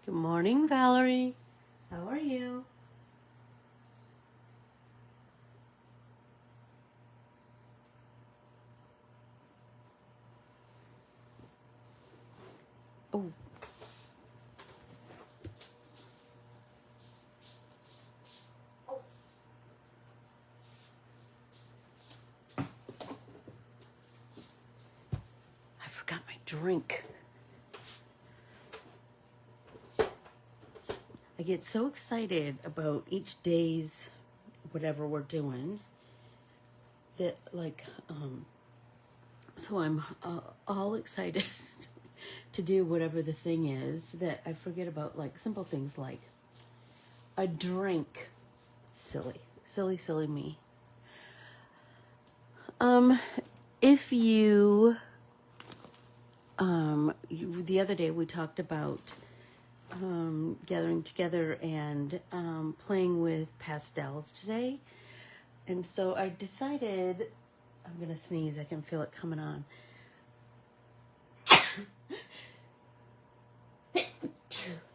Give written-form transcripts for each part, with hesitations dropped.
Good morning, Valerie. How are you? Oh, I forgot my drink. I get so excited about each day's whatever we're doing that, so I'm all excited to do whatever the thing is that I forget about, like simple things like a drink. Silly me. If you, the other day we talked about gathering together and playing with pastels today. And so I decided, I'm going to sneeze, I can feel it coming on.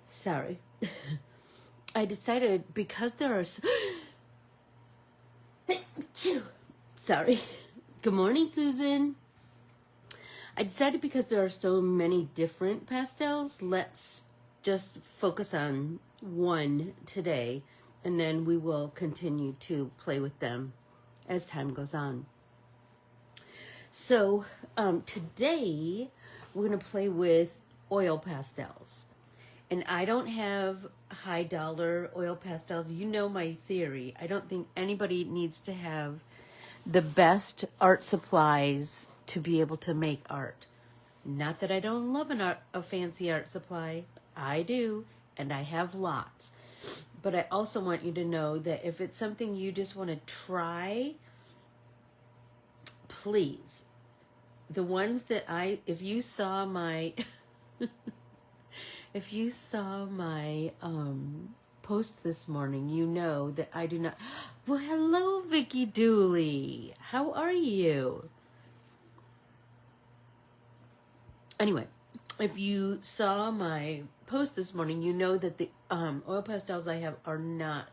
Sorry. I decided because there are... Sorry. Good morning, Susan. I decided because there are so many different pastels, let's just focus on one today, and then we will continue to play with them as time goes on. So today we're going to play with oil pastels. And I don't have high dollar oil pastels. You know my theory. I don't think anybody needs to have the best art supplies to be able to make art. Not that I don't love a fancy art supply. I do, and I have lots. But I also want you to know that if it's something you just want to try, please. The ones that if you saw my, if you saw my post this morning, you know that I do not. Well, hello, Vicky Dooley. How are you? Anyway, if you saw my post this morning, you know that the oil pastels I have are not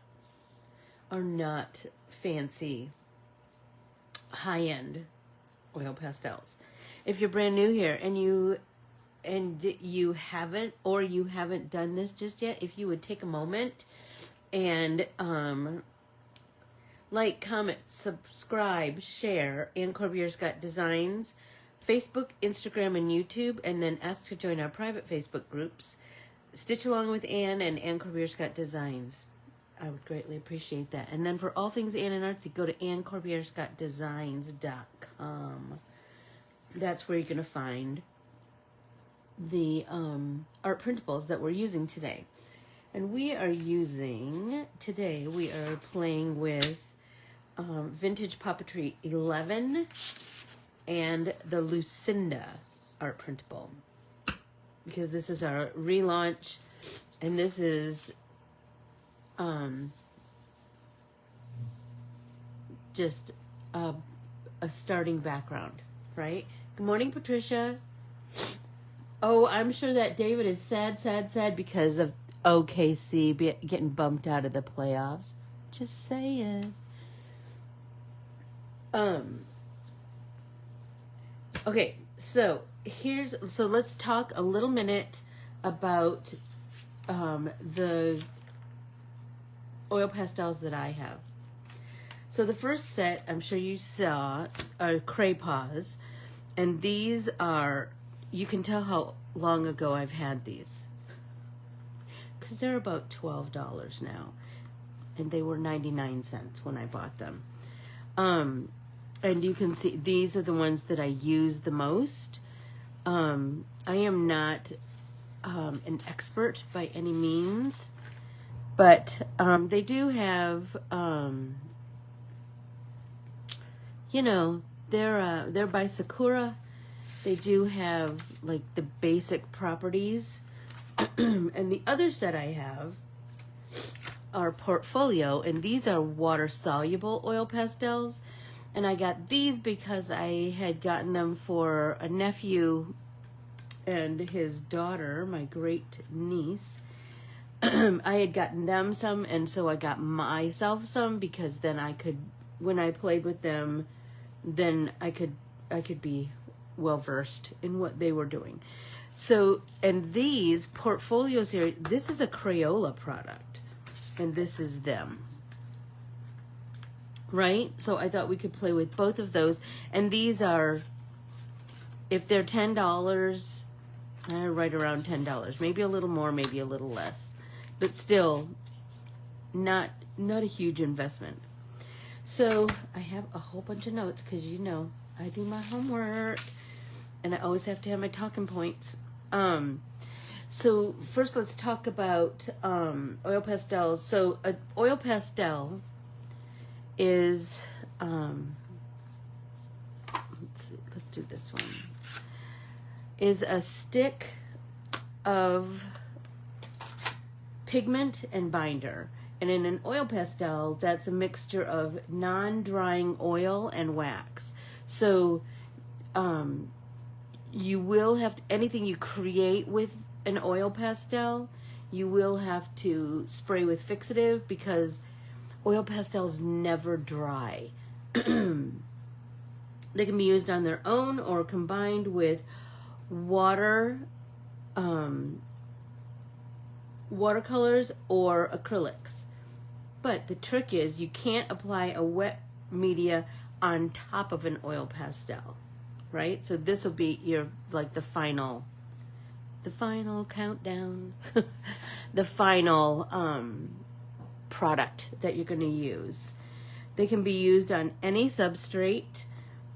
fancy high-end oil pastels. If you're brand new here and you haven't done this just yet, if you would take a moment and like, comment, subscribe, share, and Corbiere-Scott Designs, Facebook, Instagram, and YouTube, and then ask to join our private Facebook groups. Stitch along with Anne and Anne Corbiere-Scott Designs. I would greatly appreciate that. And then for all things Anne and Artsy, go to AnneCorbiereScottDesigns.com. That's where you're going to find the art printables that we're using today. And we are playing with Vintage Papetrie 11 and the Lucinda art printable, because this is our relaunch, and this is just a starting background, right? Good morning, Patricia. Oh, I'm sure that David is sad because of OKC getting bumped out of the playoffs. Just saying. Okay, so let's talk a little minute about the oil pastels that I have. So the first set, I'm sure you saw, are Craypaws, and these are, you can tell how long ago I've had these, because they're about $12 now, and they were 99 cents when I bought them. And you can see these are the ones that I use the most. I am not an expert by any means, but they do have, they're by Sakura. They do have like the basic properties. And the other set I have are Portfolio, and these are water-soluble oil pastels. And I got these because I had gotten them for a nephew and his daughter, my great niece. I had gotten them some, and so I got myself some, because then I could, when I played with them, then I could be well versed in what they were doing. So, and these portfolios here, this is a Crayola product, and this is them. Right? So I thought we could play with both of those. And these are, if they're $10, right around $10. Maybe a little more, maybe a little less. But still, not a huge investment. So I have a whole bunch of notes, because you know I do my homework, and I always have to have my talking points. So first let's talk about oil pastels. So an oil pastel is let's do this one, is a stick of pigment and binder. And in an oil pastel, that's a mixture of non-drying oil and wax. So you will have anything you create with an oil pastel, you will have to spray with fixative, because oil pastels never dry. They can be used on their own or combined with watercolors or acrylics. But the trick is you can't apply a wet media on top of an oil pastel, right? So this will be your, like, the final countdown, the final product that you're going to use. They can be used on any substrate,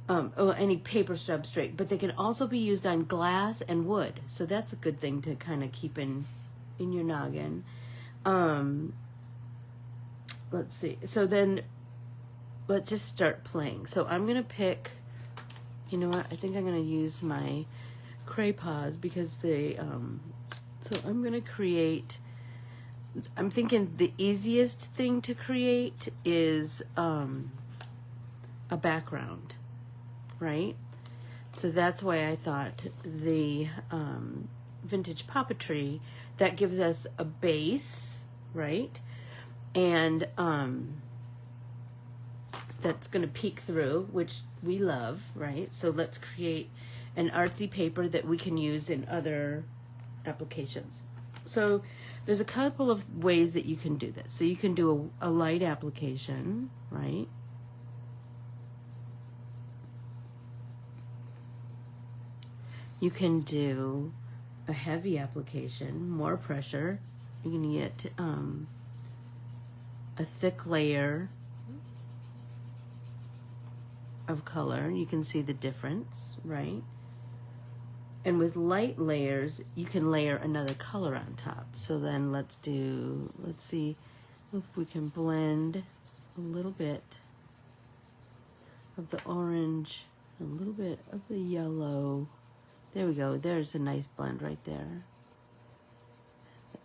or any paper substrate, but they can also be used on glass and wood. So that's a good thing to kind of keep in your noggin. Let's see. So then let's just start playing. So I'm going to pick, you know what? I think I'm going to use my Cray-Paws, because they, so I'm going to create, I'm thinking the easiest thing to create is a background, right? So that's why I thought the vintage Papetrie, that gives us a base, right? And that's going to peek through, which we love, right? So let's create an artsy paper that we can use in other applications. So there's a couple of ways that you can do this. So you can do a light application, right? You can do a heavy application, more pressure. You can get a thick layer of color. You can see the difference, right? And with light layers, you can layer another color on top. So then let's see if we can blend a little bit of the orange, a little bit of the yellow. There we go. There's a nice blend right there.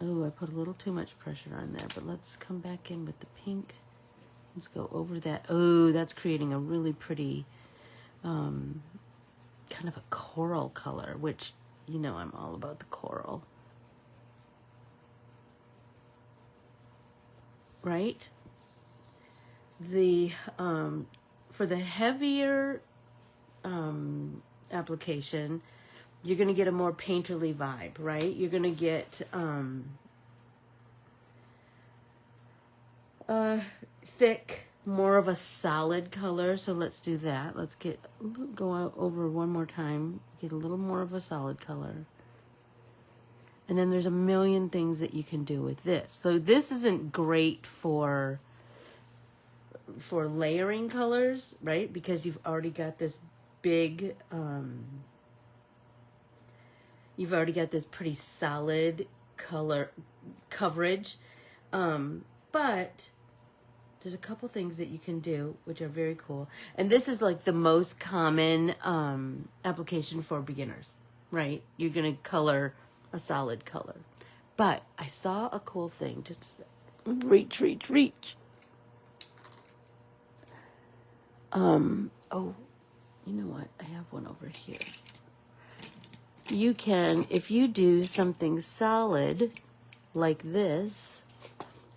Oh, I put a little too much pressure on there, but let's come back in with the pink. Let's go over that. Oh, that's creating a really pretty kind of a coral color, which, you know, I'm all about the coral. Right? The for the heavier application, you're going to get a more painterly vibe, right? You're going to get thick, more of a solid color. So let's do that. Let's go out over one more time, get a little more of a solid color. And then there's a million things that you can do with this. So this isn't great for layering colors, right? Because you've already got this big, you've already got this pretty solid color coverage. But there's a couple things that you can do which are very cool. And this is like the most common application for beginners, right? You're going to color a solid color. But I saw a cool thing. Just a sec. Reach. Oh, you know what? I have one over here. You can, if you do something solid like this,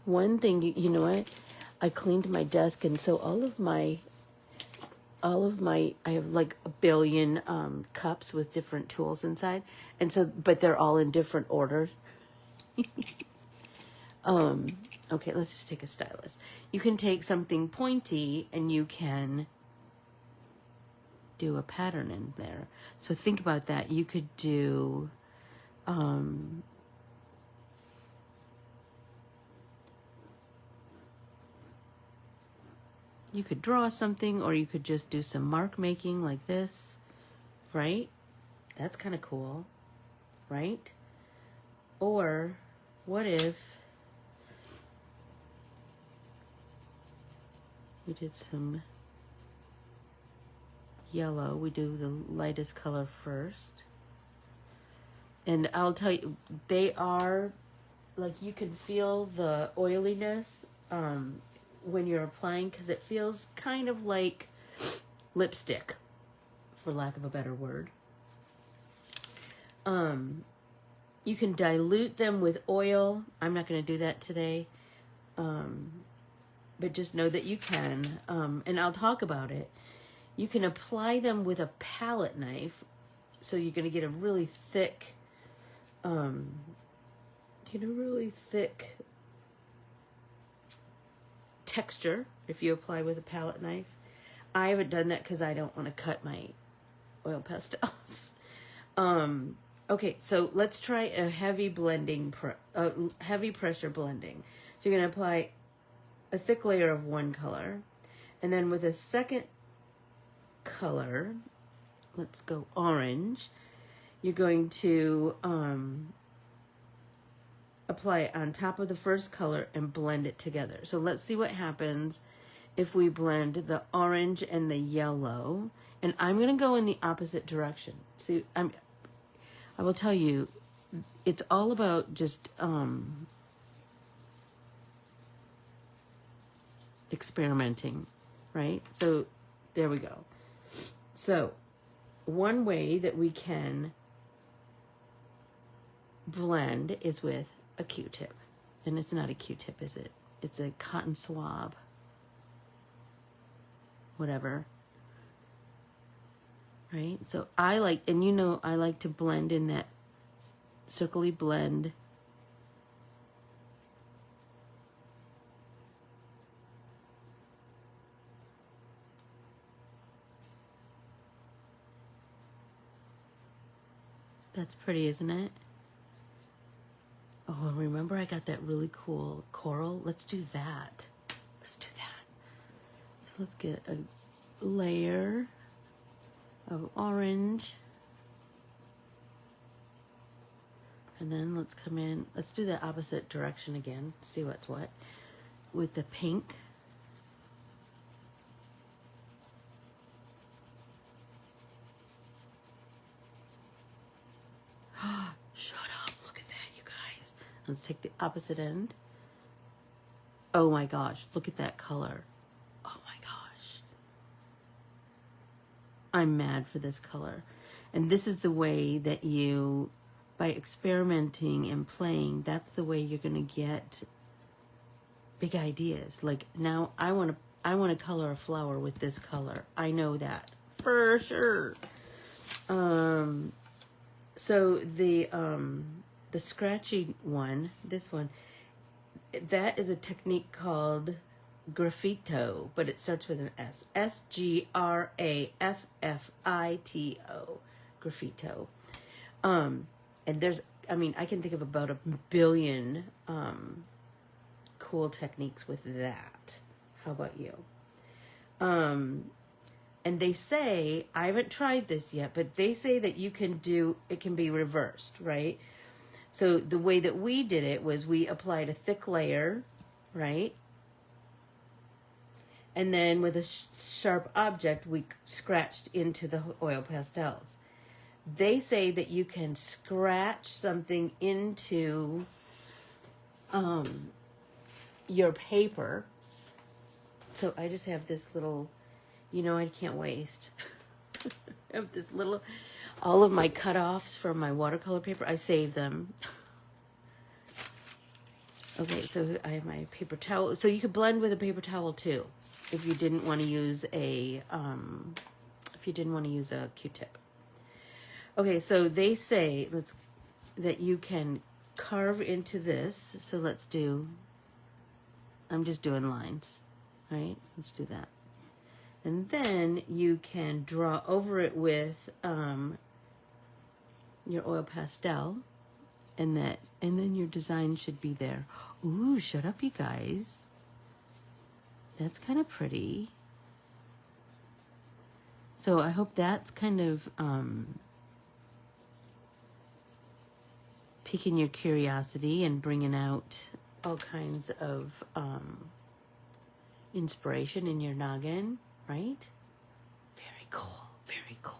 one thing, you know what? I cleaned my desk, and so all of my, I have like a billion cups with different tools inside. And so, but they're all in different order. Okay, let's just take a stylus. You can take something pointy and you can do a pattern in there. So think about that. You could do, you could draw something, or you could just do some mark making like this, right? That's kind of cool, right? Or what if we did some yellow? We do the lightest color first. And I'll tell you, they are, like, you can feel the oiliness when you're applying, because it feels kind of like lipstick, for lack of a better word. You can dilute them with oil. I'm not going to do that today. But just know that you can. And I'll talk about it. You can apply them with a palette knife. So you're going to get a really thick, texture if you apply with a palette knife. I haven't done that because I don't want to cut my oil pastels. Okay, so let's try a heavy blending, heavy pressure blending. So you're going to apply a thick layer of one color, and then with a second color, let's go orange, you're going to apply it on top of the first color and blend it together. So let's see what happens if we blend the orange and the yellow. And I'm going to go in the opposite direction. See, I will tell you, it's all about just experimenting, right? So there we go. So one way that we can blend is with a Q-tip. And it's not a Q-tip, is it? It's a cotton swab. Whatever. Right? So I like, and you know, I like to blend in that circly blend. That's pretty, isn't it? Oh, remember I got that really cool coral? Let's do that. Let's do that. So let's get a layer of orange. And then let's come in, let's do the opposite direction again, see what's what, with the pink. Shut up, look at that, you guys. Let's take the opposite end. Oh my gosh, look at that color. Oh my gosh. I'm mad for this color. And this is the way that you, by experimenting and playing, that's the way you're going to get big ideas. Like now I want to color a flower with this color. I know that for sure. So the scratchy one, this one, that is a technique called graffito, but it starts with an S. S-G-R-A-F-F-I-T-O. Graffito. And there's, I mean, I can think of about 1 billion cool techniques with that. How about you? And they say, I haven't tried this yet, but they say that you can do, it can be reversed, right? So the way that we did it was we applied a thick layer, right? And then with a sharp object, we scratched into the oil pastels. They say that you can scratch something into your paper. So I just have this little, you know, I can't waste. I have this little, all of my cutoffs from my watercolor paper. I save them. Okay, so I have my paper towel. So you could blend with a paper towel too, if you didn't want to use a Q-tip. Okay, so they say that you can carve into this. So let's do. I'm just doing lines, right? Let's do that, and then you can draw over it with your oil pastel, and then your design should be there. Ooh, shut up, you guys. That's kind of pretty. So I hope that's kind of piquing your curiosity and bringing out all kinds of inspiration in your noggin, right? Very cool, very cool.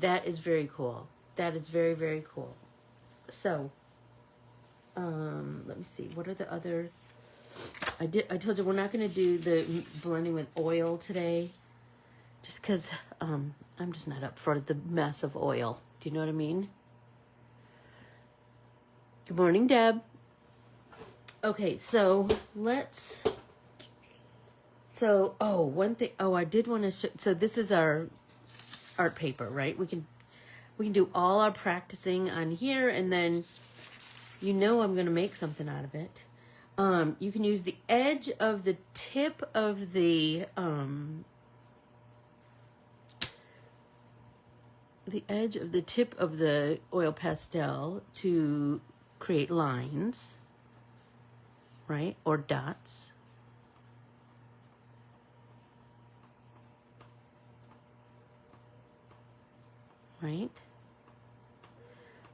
That is very cool. That is very, very cool. So, let me see. What are the other? I told you we're not going to do the blending with oil today, just because I'm just not up for the mess of oil. Do you know what I mean? Good morning, Deb. Okay, so let's. So, one thing. I did want to show. So this is our art paper, right? We can do all our practicing on here, and then I'm going to make something out of it. You can use the edge of the tip of the oil pastel to create lines, right? Or dots. Right?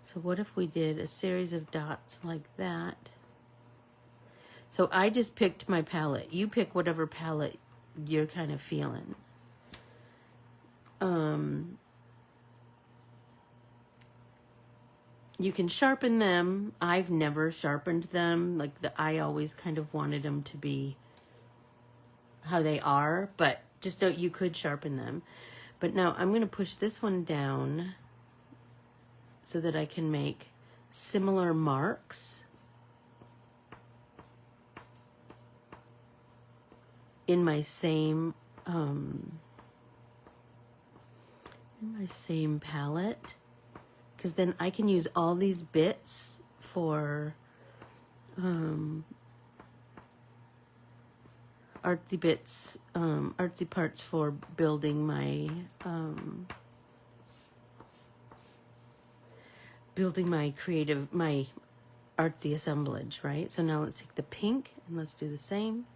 So what if we did a series of dots like that? So I just picked my palette. You pick whatever palette you're kind of feeling. You can sharpen them. I've never sharpened them. I always kind of wanted them to be how they are, but just note you could sharpen them. But now I'm going to push this one down so that I can make similar marks in my same palette, because then I can use all these bits for artsy parts for building my my artsy assemblage, right? So now let's take the pink and let's do the same.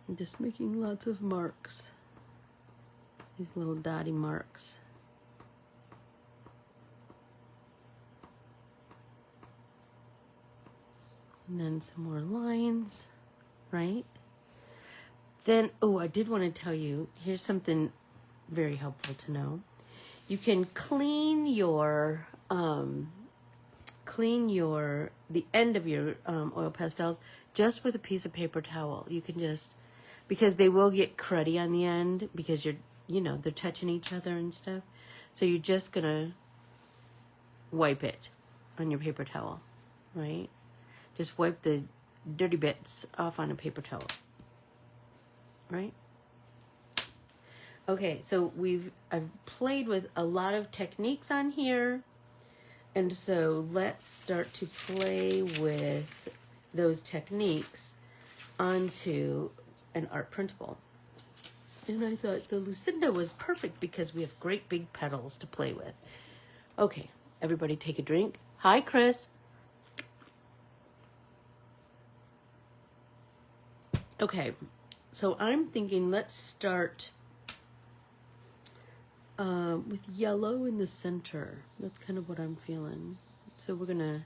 I'm just making lots of marks, these little dotty marks. And then some more lines, right? Then, I did want to tell you, here's something very helpful to know. You can clean the end of your oil pastels just with a piece of paper towel. You can just, because they will get cruddy on the end because they're touching each other and stuff. So you're just gonna wipe it on your paper towel, right? Just wipe the dirty bits off on a paper towel, right? Okay, so I've played with a lot of techniques on here, and so let's start to play with those techniques onto an art printable. And I thought the Lucinda was perfect because we have great big petals to play with. Okay, everybody take a drink. Hi, Chris. Okay, so I'm thinking let's start with yellow in the center. That's kind of what I'm feeling. So we're gonna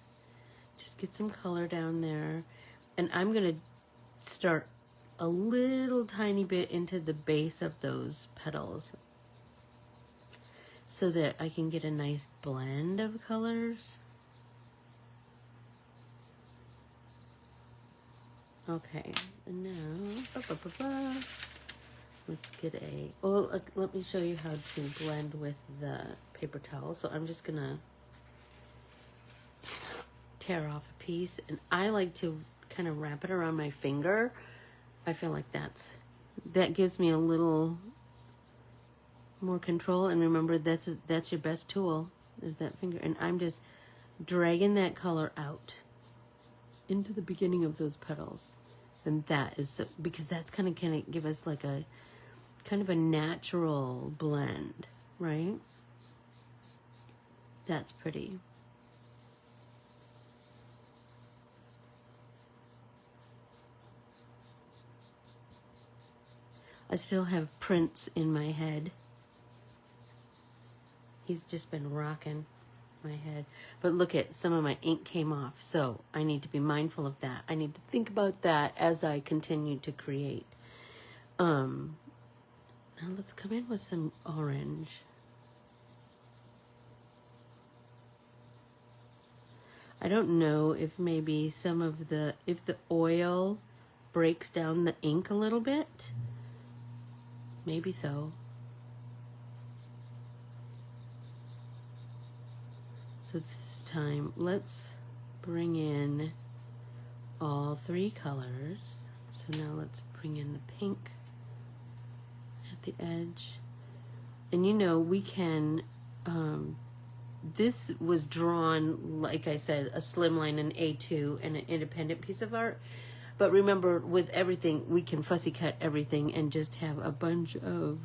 just get some color down there, and I'm gonna start a little tiny bit into the base of those petals so that I can get a nice blend of colors. Okay, and now Let's get a, well, let me show you how to blend with the paper towel. So I'm just gonna tear off a piece, and I like to kind of wrap it around my finger. I feel like that gives me a little more control. And remember, that's your best tool, is that finger. And I'm just dragging that color out into the beginning of those petals. And that is so, because that's kind of give us like a kind of a natural blend, right? That's pretty. I still have Prince in my head. He's just been rocking my head. But look at, some of my ink came off, so I need to be mindful of that. I need to think about that as I continue to create. Now let's come in with some orange. I don't know if maybe if the oil breaks down the ink a little bit. Maybe so. So this time, let's bring in all three colors. So now let's bring in the pink at the edge. And you know, we can, this was drawn, like I said, a slimline, an A2, and an independent piece of art. But remember, with everything, we can fussy cut everything and just have a bunch of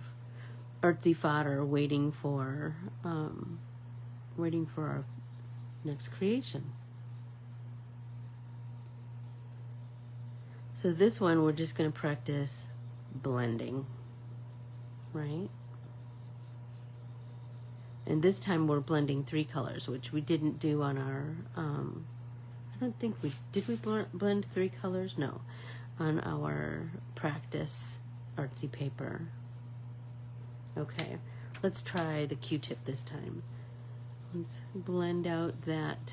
artsy fodder waiting for our next creation. So this one, we're just going to practice blending, right? And this time we're blending three colors, which we didn't do on our, I don't think did we blend three colors? No, on our practice artsy paper. Okay, let's try the Q-tip this time. Let's blend out that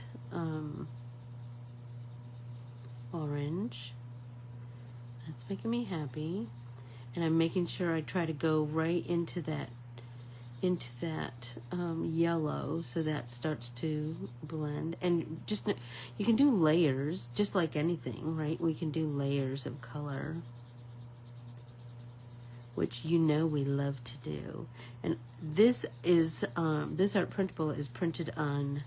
orange. That's making me happy. And I'm making sure I try to go right into that yellow, so that starts to blend. And just, you can do layers, just like anything, right? We can do layers of color, which you know we love to do. And this is this art printable is printed on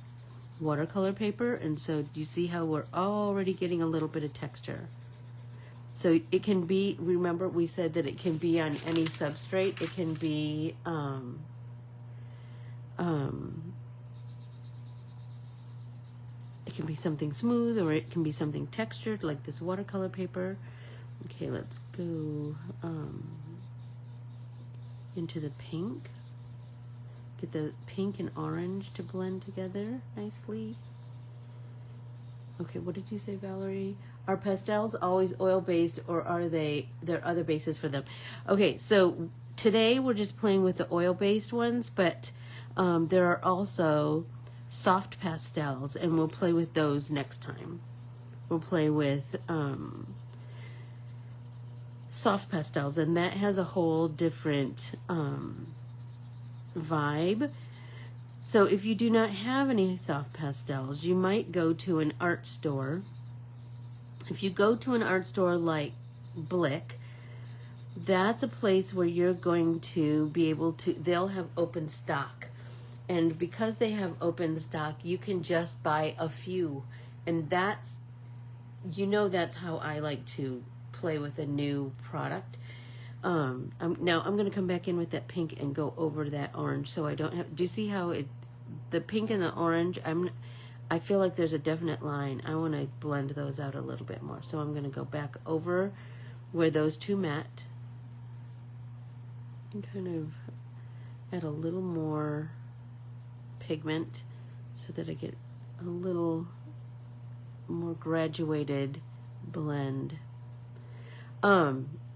watercolor paper, and so do you see how we're already getting a little bit of texture? So it can be, remember we said that it can be on any substrate. It can be it can be something smooth, or it can be something textured like this watercolor paper. Okay, let's go into the pink. Get the pink and orange to blend together nicely. Okay, what did you say, Valerie? Are pastels always oil-based, or are there other bases for them? Okay, so today we're just playing with the oil-based ones, but there are also soft pastels, and we'll play with those next time. We'll play with soft pastels, and that has a whole different vibe. So if you do not have any soft pastels, you might go to an art store. If you go to an art store like Blick, that's a place where you're going to be able to, they'll have open stock. And because they have open stock, you can just buy a few. And that's, you know, that's how I like to play with a new product. Now I'm going to come back in with that pink and go over that orange, so I don't have, do you see how the pink and the orange, I feel like there's a definite line. I want to blend those out a little bit more. So I'm going to go back over where those two met and kind of add a little more pigment so that I get a little more graduated blend.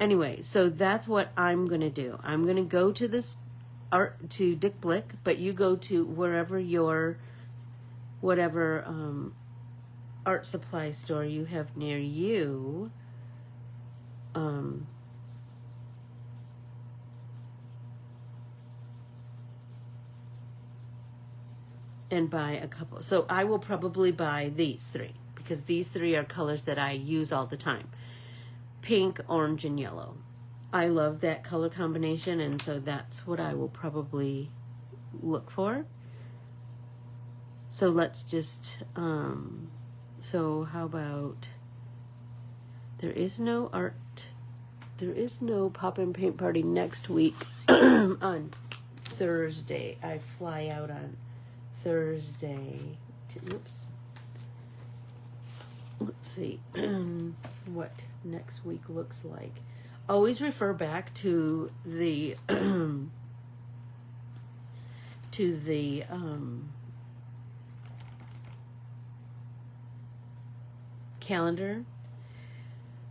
Anyway, so that's what I'm going to do. I'm going to go to this to Dick Blick, but you go to wherever whatever art supply store you have near you, and buy a couple. So I will probably buy these three because these three are colors that I use all the time. Pink, orange, and yellow. I love that color combination, and so that's what I will probably look for. So let's just, so how about, there is no pop and paint party next week on Thursday. I fly out on Thursday. Oops. Let's see what next week looks like. Always refer back to the calendar.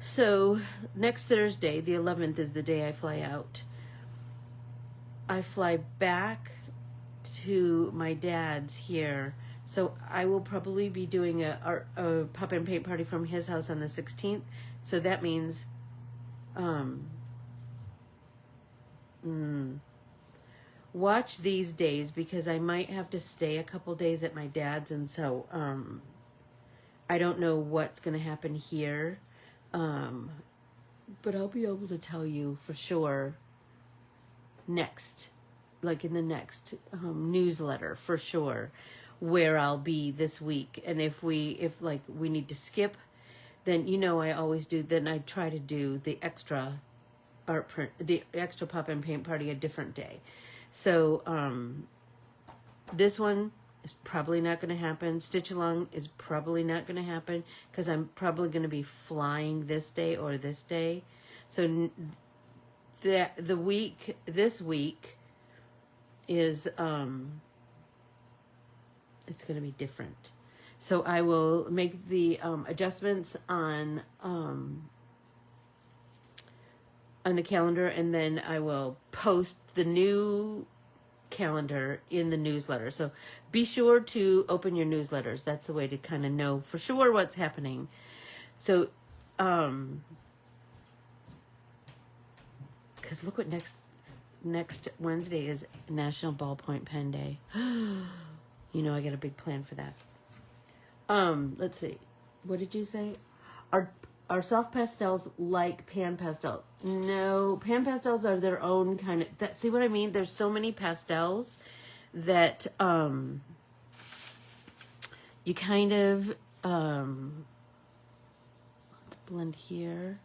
So next Thursday, the 11th, is the day I fly out. I fly back to my dad's here. So I will probably be doing a pop and paint party from his house on the 16th. So that means watch these days because I might have to stay a couple days at my dad's, and so I don't know what's going to happen here. But I'll be able to tell you for sure next, like in the next newsletter for sure, where I'll be this week. And if we need to skip, then I always do, then I try to do the extra art print, the extra pop and paint party a different day. So this one is probably not going to happen. Stitch Along is probably not going to happen because I'm probably going to be flying this day or this day. So this week is it's going to be different. So I will make the adjustments on the calendar, and then I will post the new calendar in the newsletter. So be sure to open your newsletters. That's the way to kind of know for sure what's happening. So because look what next Wednesday is National Ballpoint Pen Day. I got a big plan for that. Let's see. What did you say? Are soft pastels like pan pastel? No, pan pastels are their own kind of, see what I mean? There's so many pastels that you kind of let's blend here.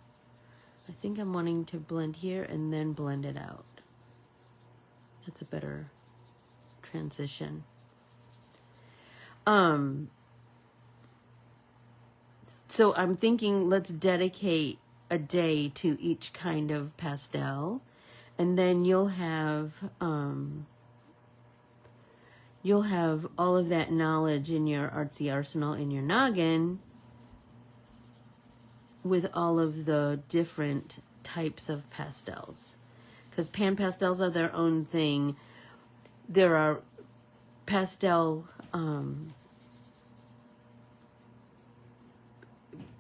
I think I'm wanting to blend here and then blend it out. That's a better transition. So I'm thinking let's dedicate a day to each kind of pastel, and then you'll have all of that knowledge in your artsy arsenal in your noggin with all of the different types of pastels. Because pan pastels are their own thing. There are pastel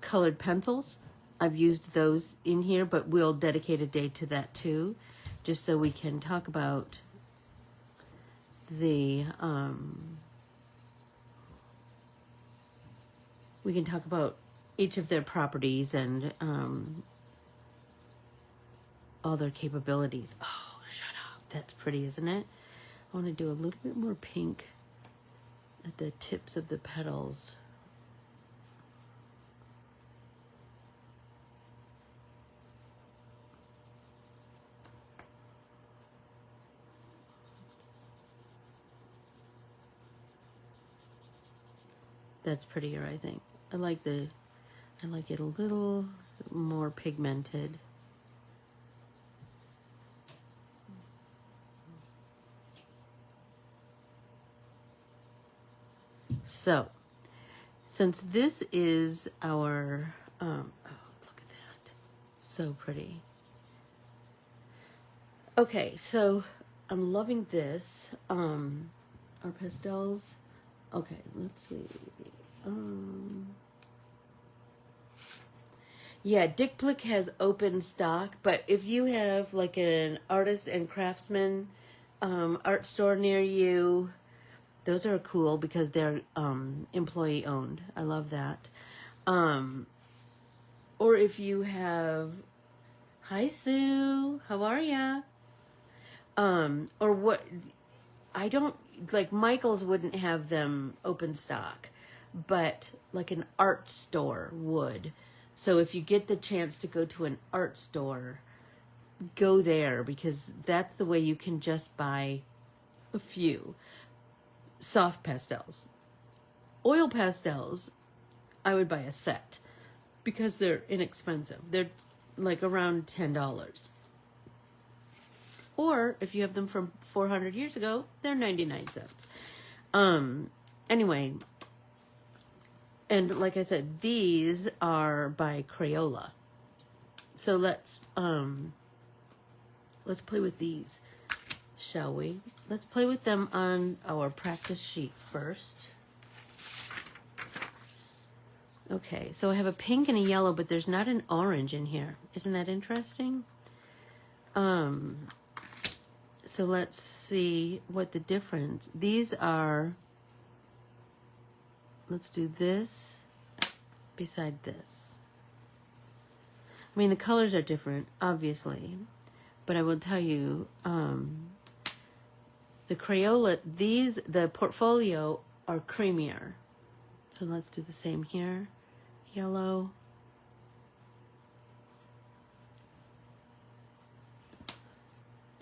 colored pencils. I've used those in here, but we'll dedicate a day to that too, just so we can talk about the we can talk about each of their properties and all their capabilities. Oh, shut up. That's pretty, isn't it? I want to do a little bit more pink at the tips of the petals. That's prettier, I think. I like it a little more pigmented. So, since this is our, oh, look at that. So pretty. Okay, so I'm loving this. Our pastels. Okay, let's see. Yeah, Dick Blick has open stock, but if you have like an artist and craftsman art store near you, Those are cool because they're employee owned. I love that. Or if you have, hi Sue, how are ya? Or what, I don't, like Michael's wouldn't have them open stock, but like an art store would. So if you get the chance to go to an art store, go there, because that's the way you can just buy a few. Soft pastels. Oil pastels, I would buy a set because they're inexpensive. They're like around $10. Or if you have them from 400 years ago, they're 99 cents. Anyway, and like I said, these are by Crayola. So let's play with these, shall we? Let's play with them on our practice sheet first. Okay, so I have a pink and a yellow, but there's not an orange in here. Isn't that interesting? So let's see what the difference. These are, let's do this beside this. I mean, the colors are different, obviously, but I will tell you, the Crayola, the portfolio are creamier. So let's do the same here. Yellow.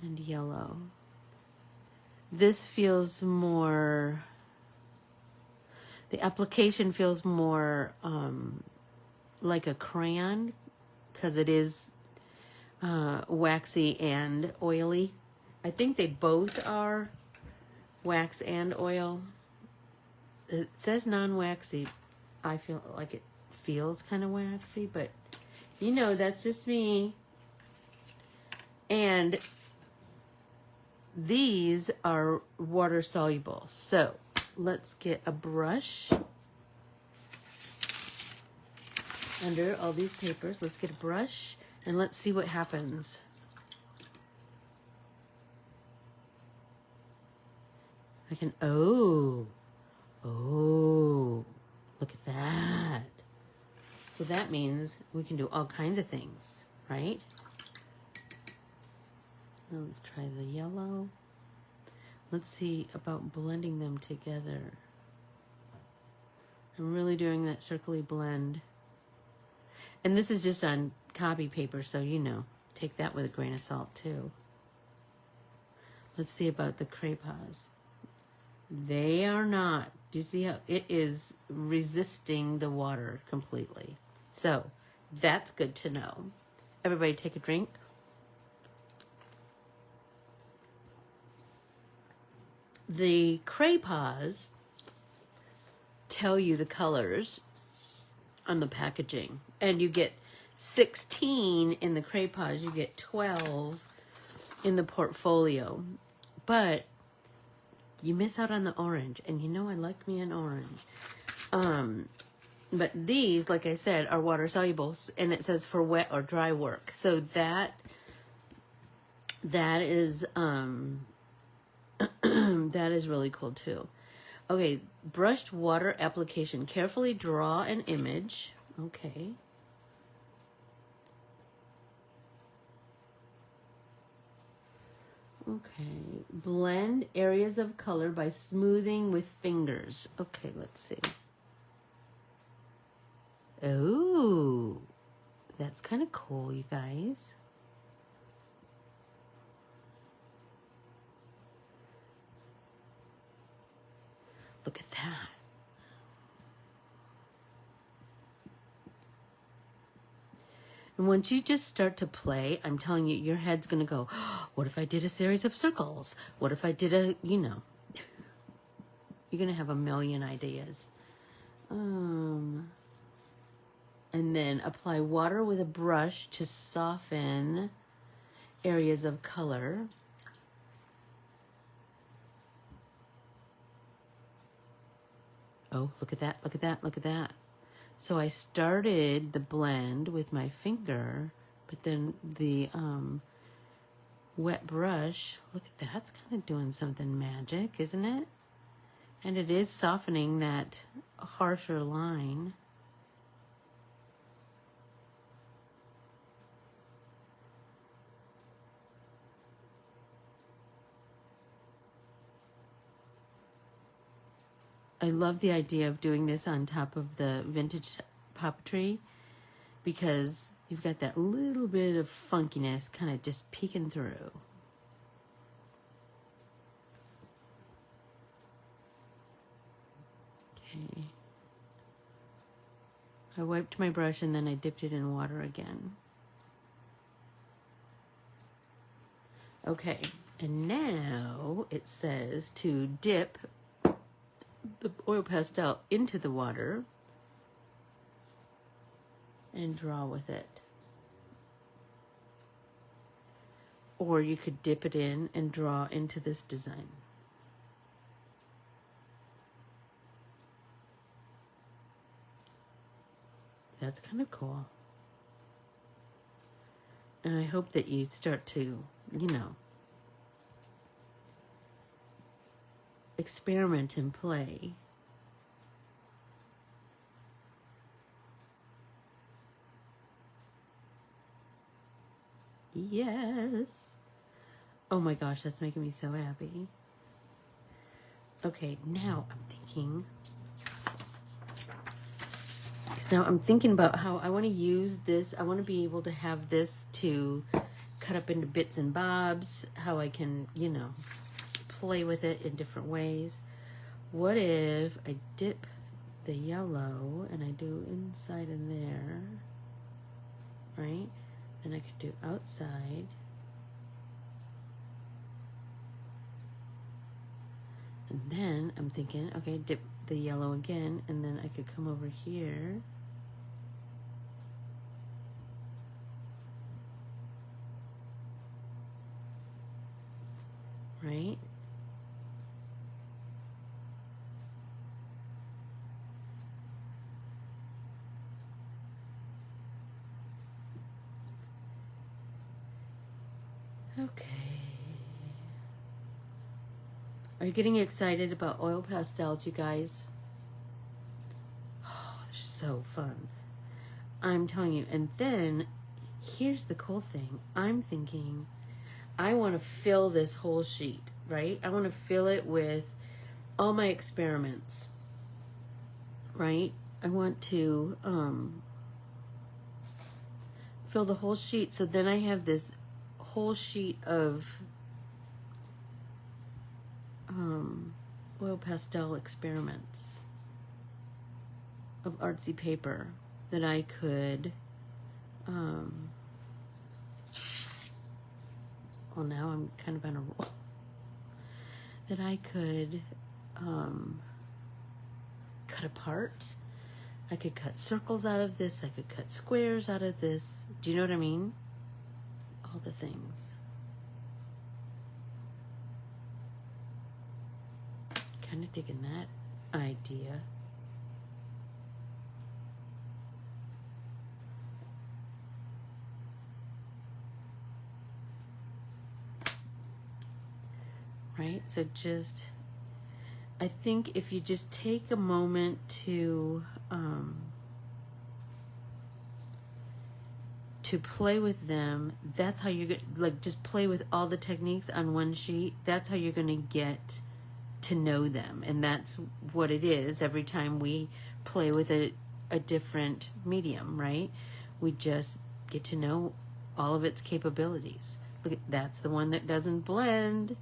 And yellow. This feels more, the application feels more like a crayon, because it is waxy and oily. I think they both are wax and oil. It says non-waxy. I feel like it feels kind of waxy, but you know, that's just me. And these are water soluble. So let's get a brush under all these papers. Let's get a brush and let's see what happens. I can, oh, look at that. So that means we can do all kinds of things, right? Now let's try the yellow. Let's see about blending them together. I'm really doing that circly blend. And this is just on copy paper, so you know, take that with a grain of salt too. Let's see about the crayons. They are not. Do you see how it is resisting the water completely? So that's good to know. Everybody take a drink. The crayons tell you the colors on the packaging, and you get 16 in the crayons, you get 12 in the portfolio, but you miss out on the orange, and you know I like me an orange. But these, like I said, are water soluble, and it says for wet or dry work. So that is that is really cool too. Okay, brushed water application. Carefully draw an image. Okay. Okay, blend areas of color by smoothing with fingers. Okay, let's see. Oh, that's kind of cool, you guys. Look at that. And once you just start to play, I'm telling you, your head's going to go, oh, what if I did a series of circles? What if I did a, you know, you're going to have a million ideas. And then apply water with a brush to soften areas of color. Oh, look at that, look at that, look at that. So I started the blend with my finger, but then the wet brush, look at that, it's kind of doing something magic, isn't it? And it is softening that harsher line. I love the idea of doing this on top of the vintage Papetrie because you've got that little bit of funkiness kind of just peeking through. Okay. I wiped my brush and then I dipped it in water again. Okay, and now it says to dip the oil pastel into the water and draw with it. Or you could dip it in and draw into this design. That's kind of cool. And I hope that you start to, you know, experiment and play. Yes. Oh my gosh, that's making me so happy. Okay, now I'm thinking about how I want to use this. I want to be able to have this to cut up into bits and bobs, how I can, you know, play with it in different ways. What if I dip the yellow and I do inside and there, right? Then I could do outside. And then I'm thinking, okay, dip the yellow again, and then I could come over here. Right? Okay. Are you getting excited about oil pastels, you guys? Oh, they're so fun. I'm telling you. And then, here's the cool thing. I'm thinking, I want to fill this whole sheet, right? I want to fill it with all my experiments, right? I want to fill the whole sheet. So then I have this whole sheet of oil pastel experiments of artsy paper that I could well, now I'm kind of on a roll that I could cut apart. I could cut circles out of this. I could cut squares out of this. Do you know what I mean? All the things. Kind of digging that idea. Right? So just, I think if you just take a moment to play with them, that's how you're going to, like, just play with all the techniques on one sheet. That's how you're going to get to know them. And that's what it is every time we play with a different medium, right? We just get to know all of its capabilities. Look, that's the one that doesn't blend.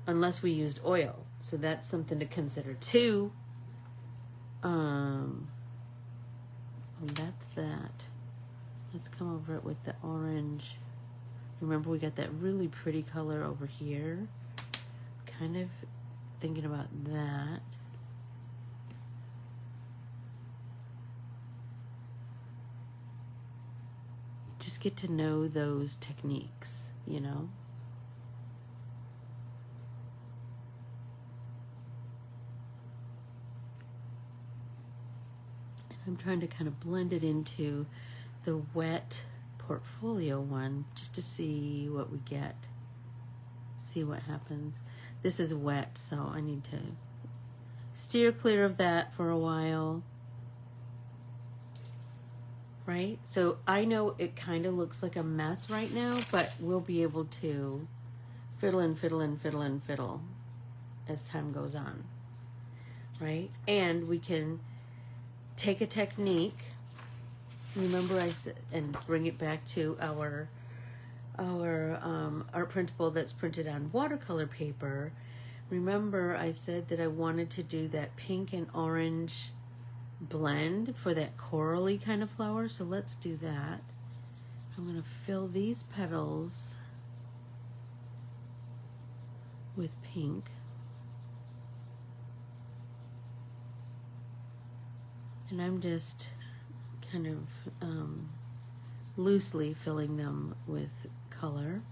Unless we used oil. So that's something to consider too. Well, that's that. Let's come over it with the orange. Remember, we got that really pretty color over here. Kind of thinking about that. Just get to know those techniques, you know? I'm trying to kind of blend it into the wet portfolio one just to see what we get. See what happens. This is wet, so I need to steer clear of that for a while. Right? So I know it kind of looks like a mess right now, but we'll be able to fiddle and fiddle and fiddle and fiddle as time goes on. Right? And we can take a technique. Remember I said, and bring it back to our art printable that's printed on watercolor paper. Remember I said that I wanted to do that pink and orange blend for that corally kind of flower, so let's do that. I'm going to fill these petals with pink. And I'm just kind of loosely filling them with color.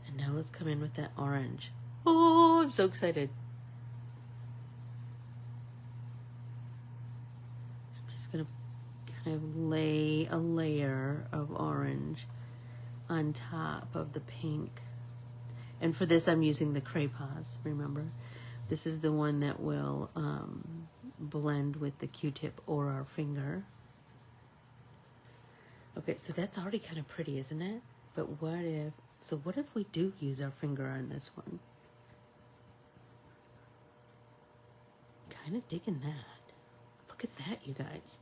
And now let's come in with that orange. Oh, I'm so excited. I'm just going to kind of lay a layer of orange on top of the pink. And for this I'm using the Craypas, remember? This is the one that will blend with the Q-tip or our finger. Okay, so that's already kind of pretty, isn't it? But what if we do use our finger on this one? Kind of digging that. Look at that, you guys.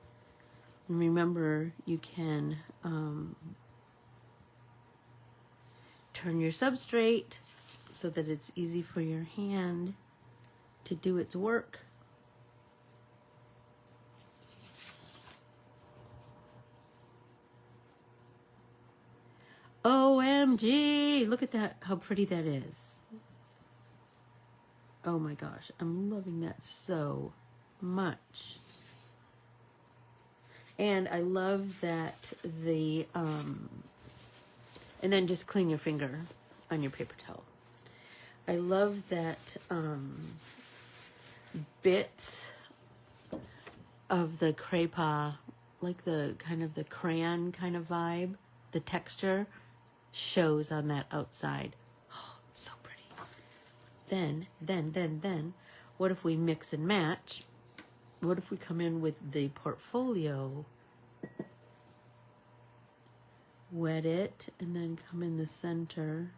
And remember, you can turn your substrate so that it's easy for your hand to do its work. OMG! Look at that, how pretty that is. Oh my gosh, I'm loving that so much. And I love that the, and then just clean your finger on your paper towel. I love that bits of the Craypa, like the kind of the crayon kind of vibe, the texture shows on that outside. Oh, so pretty. Then, what if we mix and match? What if we come in with the portfolio, wet it, and then come in the center?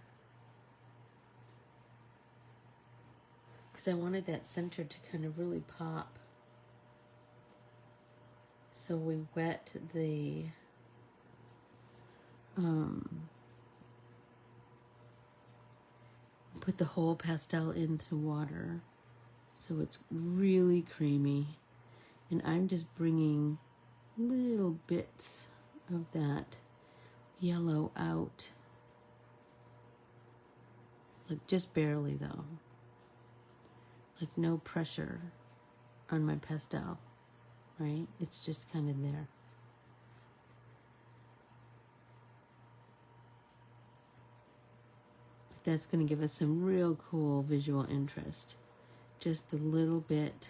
Because I wanted that center to kind of really pop. So we wet the put the whole pastel into water so it's really creamy. And I'm just bringing little bits of that yellow out. Like just barely though. Like no pressure on my pastel, right? It's just kind of there. That's going to give us some real cool visual interest. Just the little bit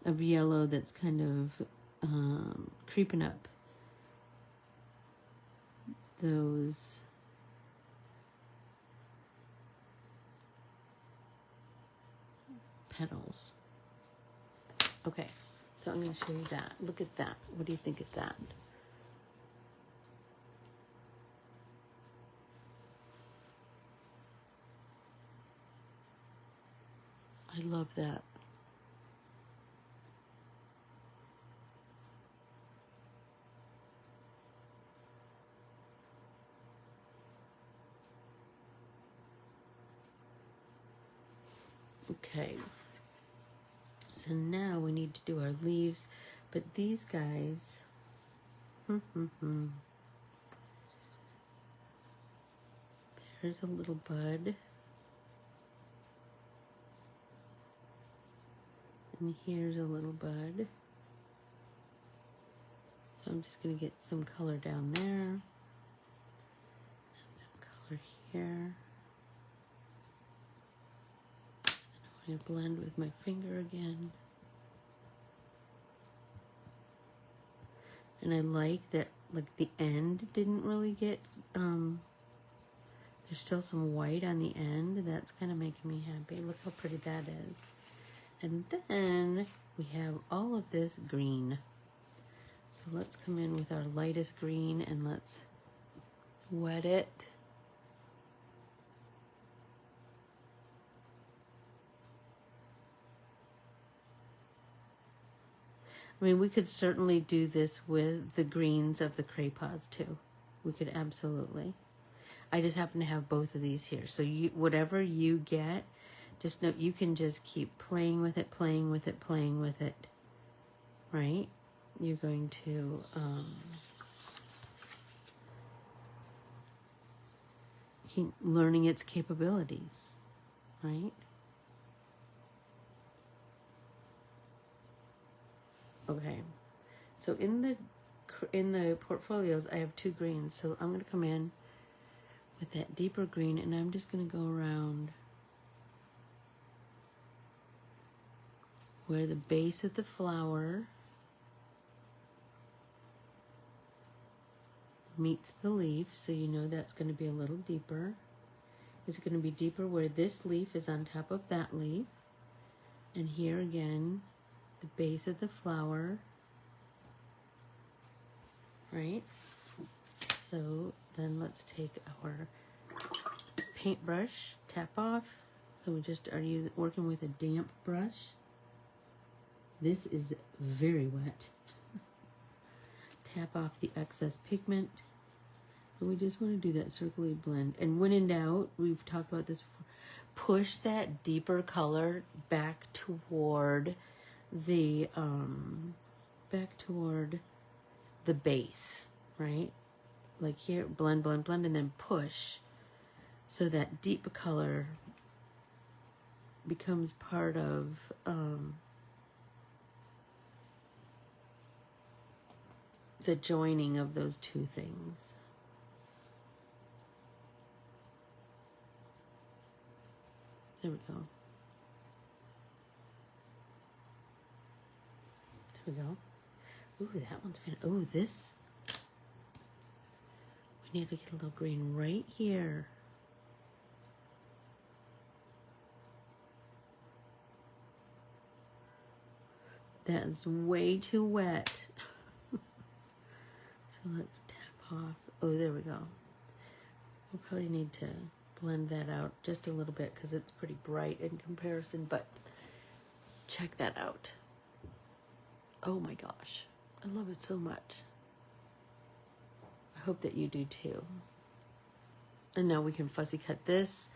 of yellow that's kind of creeping up those petals. Okay, so I'm going to show you that. Look at that. What do you think of that? I love that. Okay, so now we need to do our leaves, but these guys, there's a little bud, and here's a little bud, so I'm just going to get some color down there, some color here. I blend with my finger again. And I like that, like, the end didn't really get, there's still some white on the end. That's kind of making me happy. Look how pretty that is. And then we have all of this green. So let's come in with our lightest green and let's wet it. I mean, we could certainly do this with the greens of the crayons too. We could absolutely. I just happen to have both of these here. So you, whatever you get, just know you can just keep playing with it, playing with it, playing with it, right? You're going to keep learning its capabilities, right? Okay, so in the portfolios, I have two greens. So I'm going to come in with that deeper green, and I'm just going to go around where the base of the flower meets the leaf. So you know that's going to be a little deeper. It's going to be deeper where this leaf is on top of that leaf. And here again, the base of the flower, right? So then let's take our paintbrush, tap off. So we just are working with a damp brush. This is very wet. Tap off the excess pigment. And we just want to do that circly blend. And when in doubt, we've talked about this before, push that deeper color back toward the base, right? Like here, blend, blend, blend, and then push so that deep color becomes part of the joining of those two things. There we go. There we go. Ooh, that one's fan. Ooh, this. We need to get a little green right here. That's way too wet. So let's tap off. Oh, there we go. We'll probably need to blend that out just a little bit because it's pretty bright in comparison, but check that out. Oh my gosh, I love it so much. I hope that you do too. And now we can fussy cut this.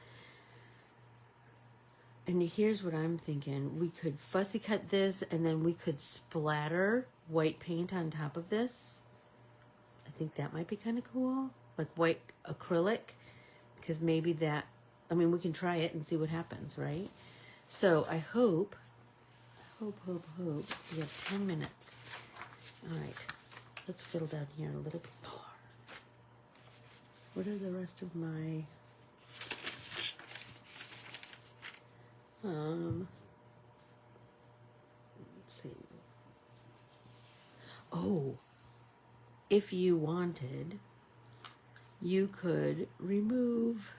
And here's what I'm thinking. We could fussy cut this and then we could splatter white paint on top of this. I think that might be kind of cool. Like white acrylic. Because maybe that, I mean, we can try it and see what happens, right? So I hope, we have 10 minutes. All right, let's fiddle down here a little bit more. What are the rest of my, let's see. Oh, if you wanted, you could remove,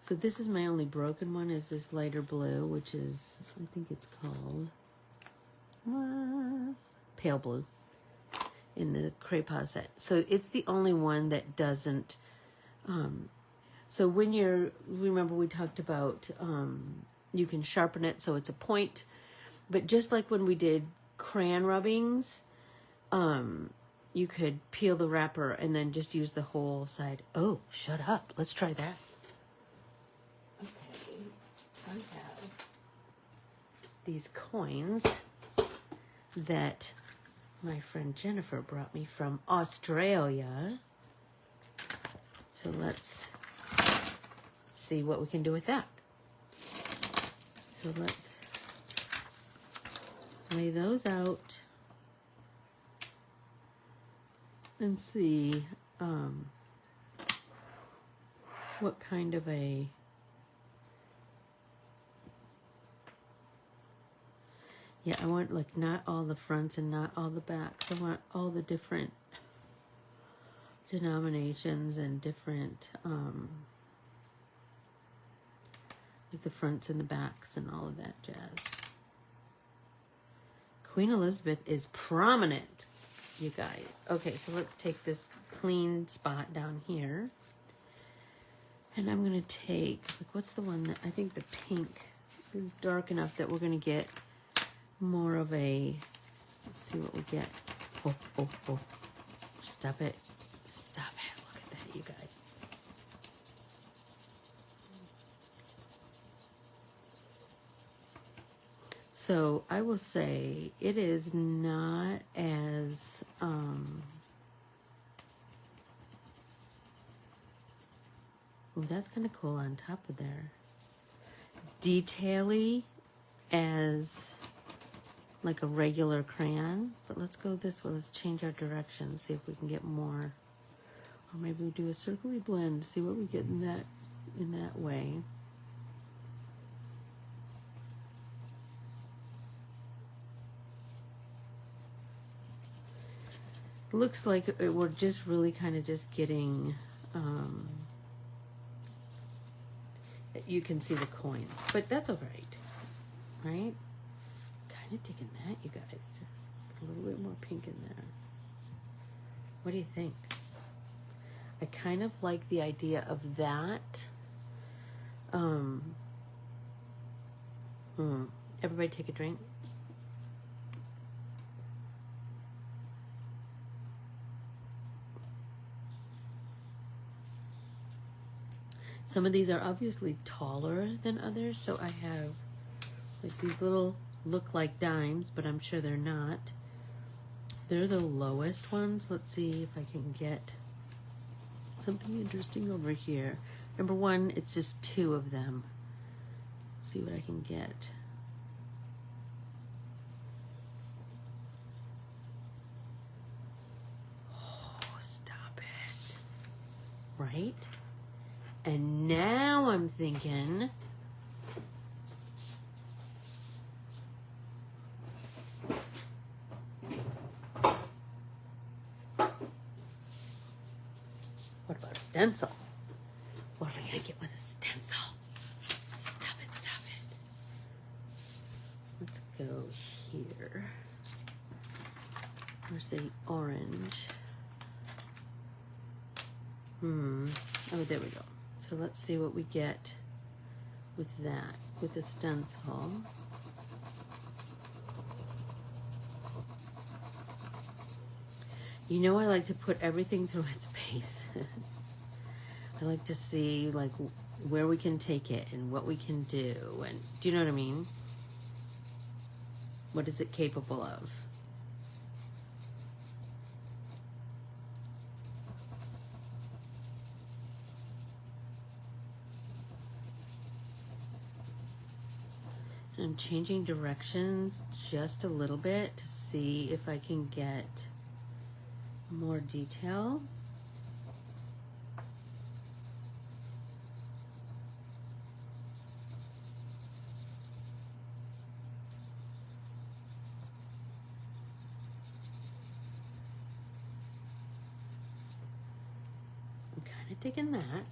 so this is my only broken one, is this lighter blue, which is, I think it's called pale blue in the crayon set. So it's the only one that doesn't, so when you're, remember we talked about, you can sharpen it so it's a point, but just like when we did crayon rubbings, you could peel the wrapper and then just use the whole side. Oh, shut up. Let's try that. Okay, I have these coins that my friend Jennifer brought me from Australia. So let's see what we can do with that. So let's lay those out and see what kind of a Yeah, I want like not all the fronts and not all the backs. I want all the different denominations and different like the fronts and the backs and all of that jazz. Queen Elizabeth is prominent, you guys. Okay, so let's take this clean spot down here. And I'm going to take, like, what's the one that, I think the pink is dark enough that we're going to get more of a, let's see what we get. Oh, oh, oh. Stop it. Stop it. Look at that, you guys. So I will say it is not as, oh, that's kind of cool on top of there. Detail-y as like a regular crayon, but let's go this way. Let's change our direction, see if we can get more. Or maybe we do a circly blend, see what we get in that way. It looks like we're just really kind of just getting, you can see the coins, but that's all right? Kind of digging that, you guys. A little bit more pink in there. What do you think? I kind of like the idea of that. Everybody take a drink. Some of these are obviously taller than others, so I have like these little look like dimes, but I'm sure they're not. They're the lowest ones. Let's see if I can get something interesting over here. Number one, it's just 2 of them. See what I can get. Oh, stop it. Right? And now I'm thinking, what about a stencil? What are we gonna get with a stencil? Stop it, stop it. Let's go here. Where's the orange? Oh, there we go. So let's see what we get with that, with the stencil. You know, I like to put everything through its paces. I like to see like where we can take it and what we can do, and do you know what I mean? What is it capable of? I'm changing directions just a little bit to see if I can get more detail. I'm kind of digging that.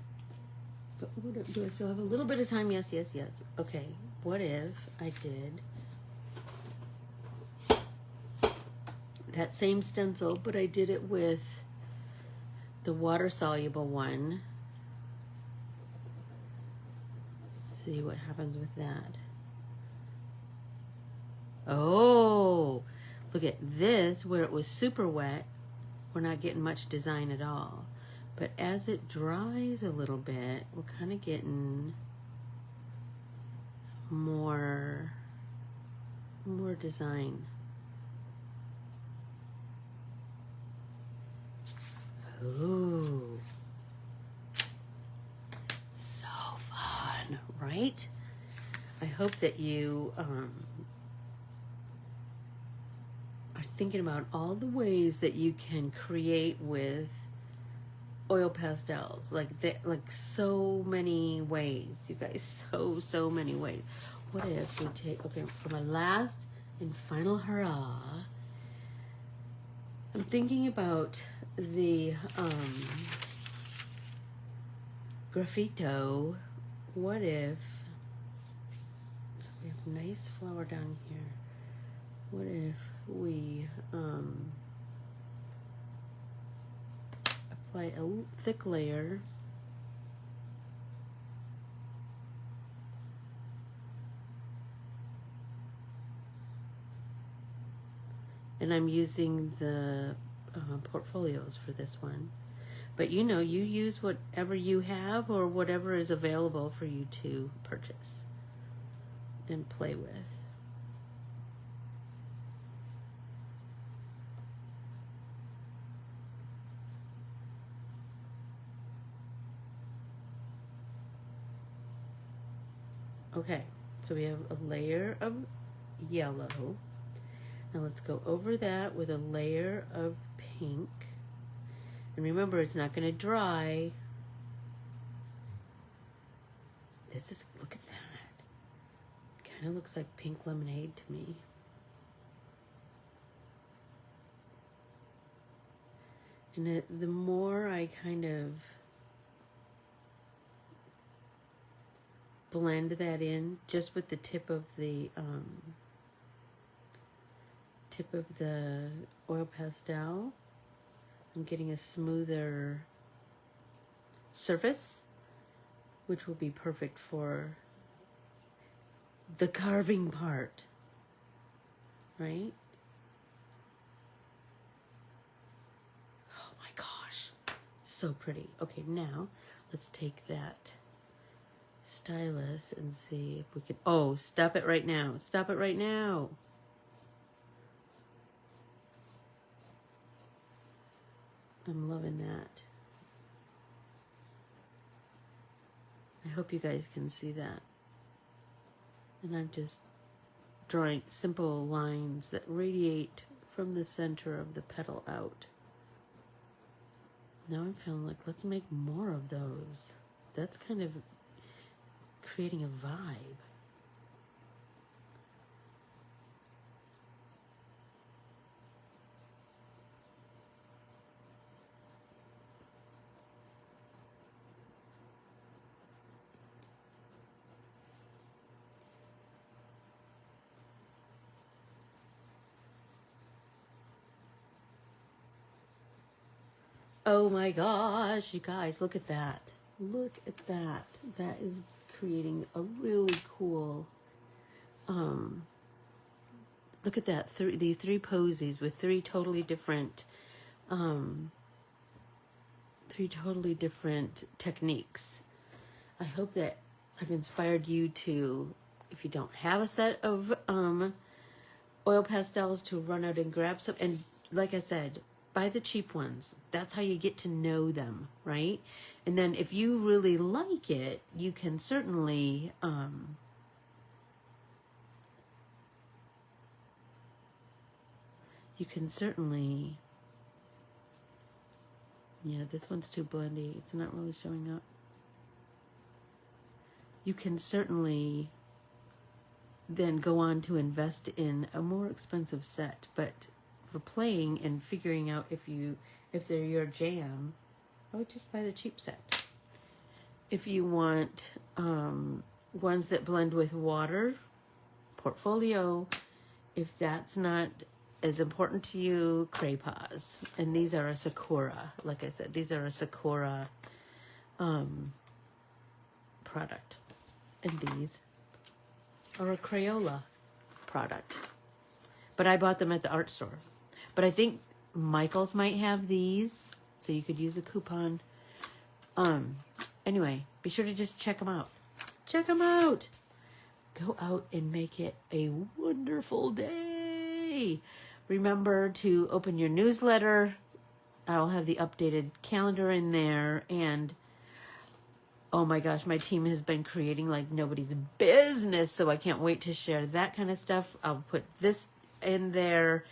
But what, do I still have a little bit of time? Yes, yes, yes. Okay. What if I did that same stencil, but I did it with the water-soluble one? Let's see what happens with that. Oh, look at this, where it was super wet. We're not getting much design at all. But as it dries a little bit, we're kind of getting more design. Ooh, so fun, right? I hope that you are thinking about all the ways that you can create with oil pastels, like so many ways, you guys, so many ways. What if we take, okay, for my last And final hurrah. I'm thinking about the graffito. What if, so we have a nice flower down here. What if we apply a thick layer and I'm using the portfolios for this one. But you know, you use whatever you have or whatever is available for you to purchase and play with. Okay, so we have a layer of yellow. Now let's go over that with a layer of pink. And remember, it's not going to dry. This is, look at that. Kind of looks like pink lemonade to me. And the more I kind of blend that in, just with the tip of the oil pastel, I'm getting a smoother surface, which will be perfect for the carving part, right? Oh my gosh, so pretty. Okay, now let's take that stylus and see if we can, oh, stop it right now. Stop it right now. I'm loving that. I hope you guys can see that. And I'm just drawing simple lines that radiate from the center of the petal out. Now I'm feeling like, let's make more of those. That's kind of creating a vibe. Oh my gosh, you guys, look at that. Look at that. That is creating a really cool, look at that, these three posies with three totally different techniques. I hope that I've inspired you to, if you don't have a set of oil pastels, to run out and grab some. And like I said, buy the cheap ones. That's how you get to know them, right? And then if you really like it, you can certainly yeah, this one's too blendy. It's not really showing up. You can certainly then go on to invest in a more expensive set, but for playing and figuring out if they're your jam, I would just buy the cheap set. If you want ones that blend with water, portfolio. If that's not as important to you, craypas. And these are a Sakura. Like I said, these are a Sakura product. And these are a Crayola product. But I bought them at the art store. But I think Michael's might have these, so you could use a coupon. Anyway, be sure to just check them out. Check them out. Go out and make it a wonderful day. Remember to open your newsletter. I'll have the updated calendar in there. And oh my gosh, my team has been creating like nobody's business, so I can't wait to share that kind of stuff. I'll put this in there,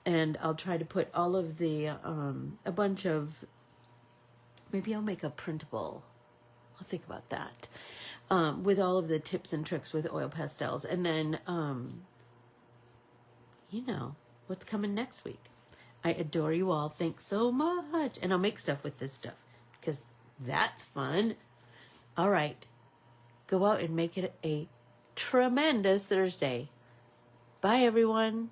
and I'll try to put all of the, a bunch of, maybe I'll make a printable. I'll think about that. With all of the tips and tricks with oil pastels. And then you know what's coming next week. I adore you all. Thanks so much. And I'll make stuff with this stuff because that's fun. All right. Go out and make it a tremendous Thursday. Bye, everyone.